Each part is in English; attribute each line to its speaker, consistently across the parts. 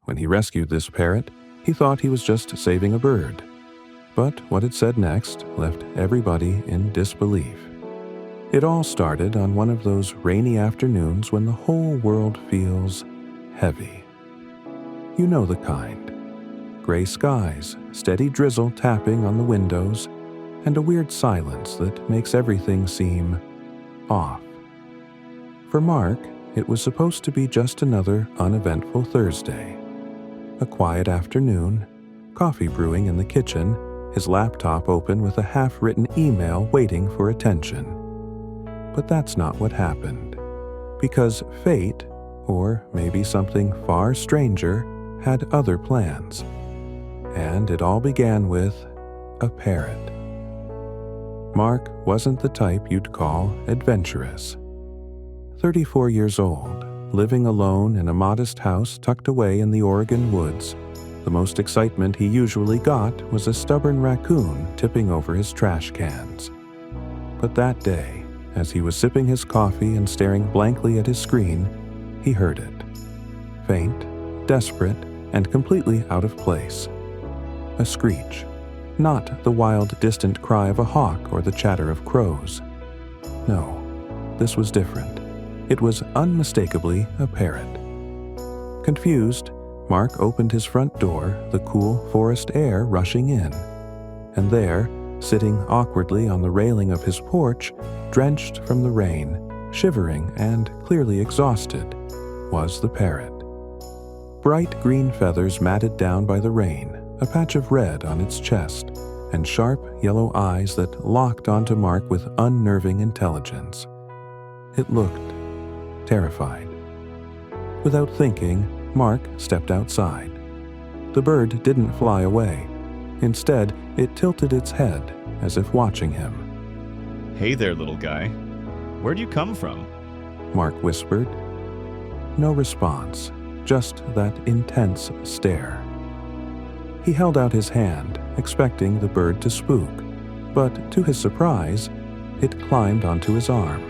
Speaker 1: When he rescued this parrot, he thought he was just saving a bird. But what it said next left everybody in disbelief. It all started on one of those rainy afternoons when the whole world feels heavy. You know the kind. Gray skies, steady drizzle tapping on the windows, and a weird silence that makes everything seem off. For Mark, it was supposed to be just another uneventful Thursday. A quiet afternoon, coffee brewing in the kitchen, his laptop open with a half-written email waiting for attention. But that's not what happened, because fate, or maybe something far stranger, had other plans. And it all began with a parrot. Mark wasn't the type you'd call adventurous. 34 years old, living alone in a modest house tucked away in the Oregon woods, the most excitement he usually got was a stubborn raccoon tipping over his trash cans. But that day, as he was sipping his coffee and staring blankly at his screen, he heard it. Faint, desperate, and completely out of place. A screech. Not the wild, distant cry of a hawk or the chatter of crows. No, this was different. It was unmistakably a parrot. Confused, Mark opened his front door, the cool forest air rushing in. And there, sitting awkwardly on the railing of his porch, drenched from the rain, shivering and clearly exhausted, was the parrot. Bright green feathers matted down by the rain, a patch of red on its chest, and sharp yellow eyes that locked onto Mark with unnerving intelligence. It looked terrified. Without thinking, Mark stepped outside. The bird didn't fly away. Instead, it tilted its head as if watching him.
Speaker 2: "Hey there, little guy. Where'd you come from?"
Speaker 1: Mark whispered. No response, just that intense stare. He held out his hand, expecting the bird to spook, but to his surprise, it climbed onto his arm.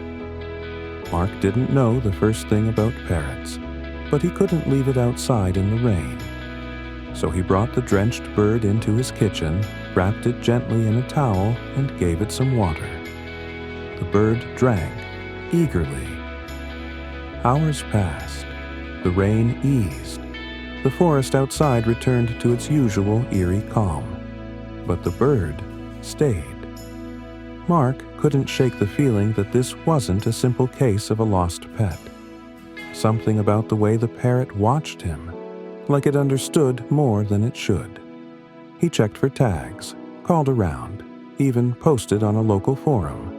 Speaker 1: Mark didn't know the first thing about parrots, but he couldn't leave it outside in the rain. So he brought the drenched bird into his kitchen, wrapped it gently in a towel, and gave it some water. The bird drank, eagerly. Hours passed. The rain eased. The forest outside returned to its usual eerie calm. But the bird stayed. Mark couldn't shake the feeling that this wasn't a simple case of a lost pet. Something about the way the parrot watched him, like it understood more than it should. He checked for tags, called around, even posted on a local forum.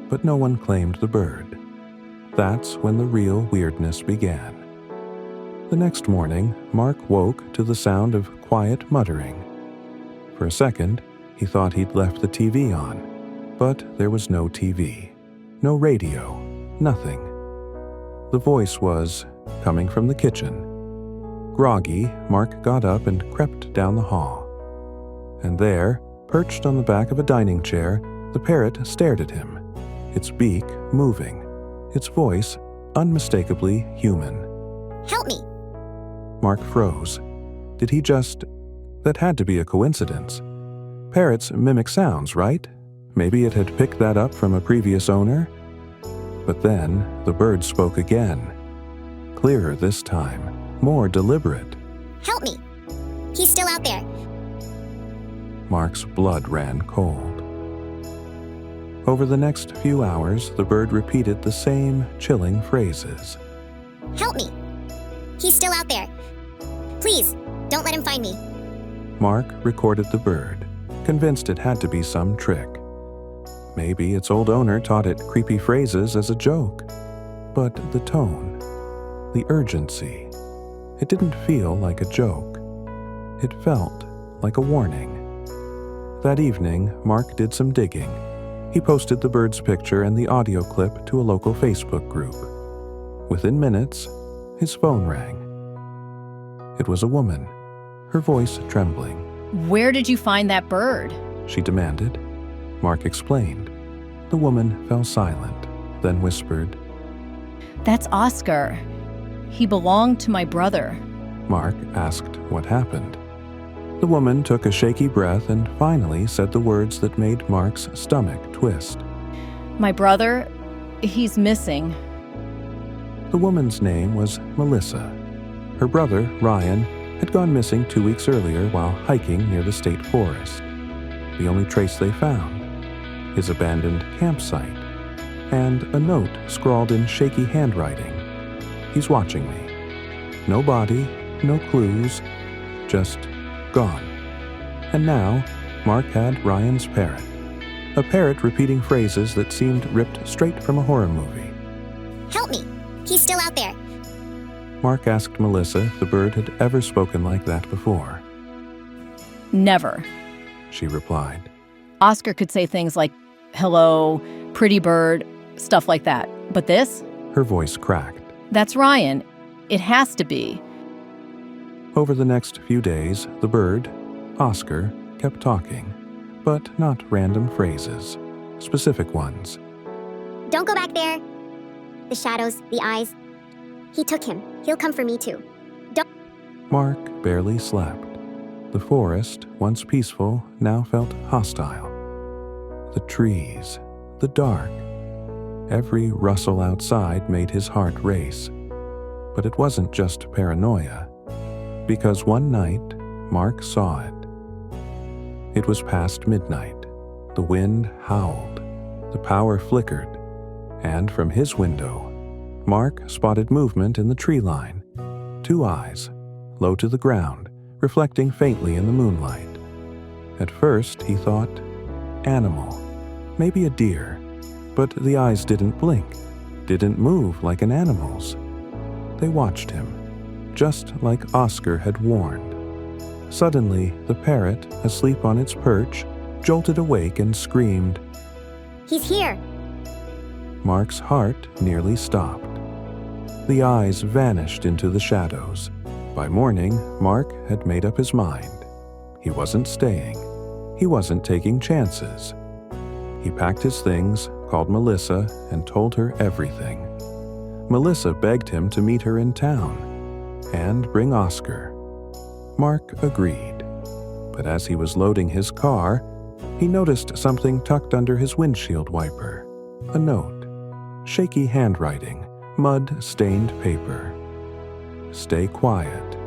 Speaker 1: But no one claimed the bird. That's when the real weirdness began. The next morning, Mark woke to the sound of quiet muttering. For a second, he thought he'd left the TV on, but there was no TV, no radio, nothing. The voice was coming from the kitchen. Groggy, Mark got up and crept down the hall. And there, perched on the back of a dining chair, the parrot stared at him, its beak moving, its voice unmistakably human.
Speaker 3: "Help me!"
Speaker 1: Mark froze. Did he just... That had to be a coincidence. Parrots mimic sounds, right? Maybe it had picked that up from a previous owner? But then the bird spoke again. Clearer this time, more deliberate.
Speaker 3: "Help me! He's still out there."
Speaker 1: Mark's blood ran cold. Over the next few hours, the bird repeated the same chilling phrases.
Speaker 3: "Help me! He's still out there. Please, don't let him find me."
Speaker 1: Mark recorded the bird, convinced it had to be some trick. Maybe its old owner taught it creepy phrases as a joke. But the tone, the urgency, it didn't feel like a joke. It felt like a warning. That evening, Mark did some digging. He posted the bird's picture and the audio clip to a local Facebook group. Within minutes, his phone rang. It was a woman, her voice trembling.
Speaker 4: "Where did you find that bird?"
Speaker 1: she demanded. Mark explained. The woman fell silent, then whispered,
Speaker 4: "That's Oscar. He belonged to my brother."
Speaker 1: Mark asked what happened. The woman took a shaky breath and finally said the words that made Mark's stomach twist.
Speaker 4: My brother, he's missing.
Speaker 1: The woman's name was Melissa. Her brother, Ryan, had gone missing 2 weeks earlier while hiking near the state forest. The only trace they found, his abandoned campsite, and a note scrawled in shaky handwriting. He's watching me. No body, no clues, just gone. And now, Mark had Ryan's parrot. A parrot repeating phrases that seemed ripped straight from a horror movie.
Speaker 3: Help me! He's still out there.
Speaker 1: Mark asked Melissa if the bird had ever spoken like that before.
Speaker 4: Never.
Speaker 1: She replied.
Speaker 4: Oscar could say things like, hello, pretty bird, stuff like that. But this?
Speaker 1: Her voice cracked.
Speaker 4: That's Ryan. It has to be.
Speaker 1: Over the next few days, the bird, Oscar, kept talking, but not random phrases, specific ones.
Speaker 3: Don't go back there. The shadows, the eyes. He took him. He'll come for me too.
Speaker 1: Mark barely slept. The forest, once peaceful, now felt hostile. The trees, the dark. Every rustle outside made his heart race. But it wasn't just paranoia, because one night, Mark saw it. It was past midnight. The wind howled. The power flickered. And from his window, Mark spotted movement in the tree line. 2 eyes, low to the ground, reflecting faintly in the moonlight. At first, he thought, animal, maybe a deer, but the eyes didn't blink, didn't move like an animal's. They watched him, just like Oscar had warned. Suddenly, the parrot, asleep on its perch, jolted awake and screamed.
Speaker 3: He's here!
Speaker 1: Mark's heart nearly stopped. The eyes vanished into the shadows. By morning, Mark had made up his mind. He wasn't staying. He wasn't taking chances. He packed his things, called Melissa, and told her everything. Melissa begged him to meet her in town and bring Oscar. Mark agreed. But as he was loading his car, he noticed something tucked under his windshield wiper. A note. Shaky handwriting, mud-stained paper. Stay quiet.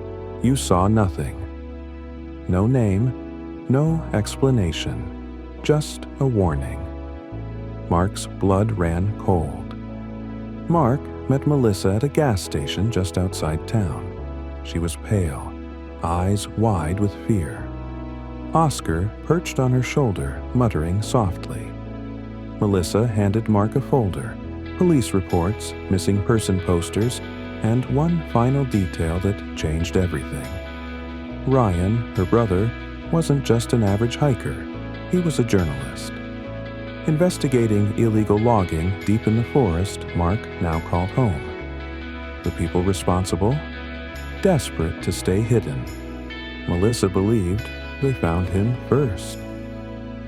Speaker 1: You saw nothing. No name, no explanation, just a warning. Mark's blood ran cold. Mark met Melissa at a gas station just outside town. She was pale, eyes wide with fear. Oscar perched on her shoulder, muttering softly. Melissa handed Mark a folder. Police reports, missing person posters, and one final detail that changed everything. Ryan, her brother, wasn't just an average hiker. He was a journalist. Investigating illegal logging deep in the forest, Mark now called home. The people responsible? Desperate to stay hidden. Melissa believed they found him first.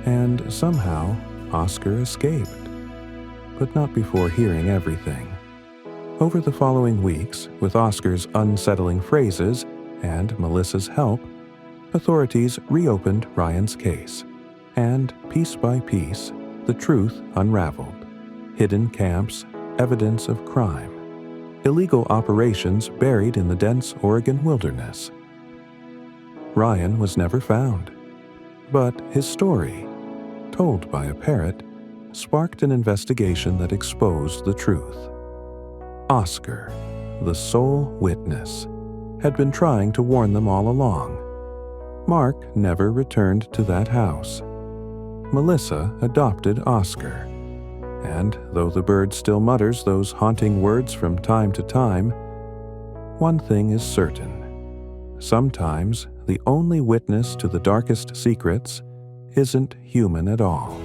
Speaker 1: And somehow, Oscar escaped. But not before hearing everything. Over the following weeks, with Oscar's unsettling phrases and Melissa's help, authorities reopened Ryan's case, and piece by piece, the truth unraveled. Hidden camps, evidence of crime, illegal operations buried in the dense Oregon wilderness. Ryan was never found, but his story, told by a parrot, sparked an investigation that exposed the truth. Oscar, the sole witness, had been trying to warn them all along. Mark never returned to that house. Melissa adopted Oscar. And though the bird still mutters those haunting words from time to time, one thing is certain. Sometimes the only witness to the darkest secrets isn't human at all.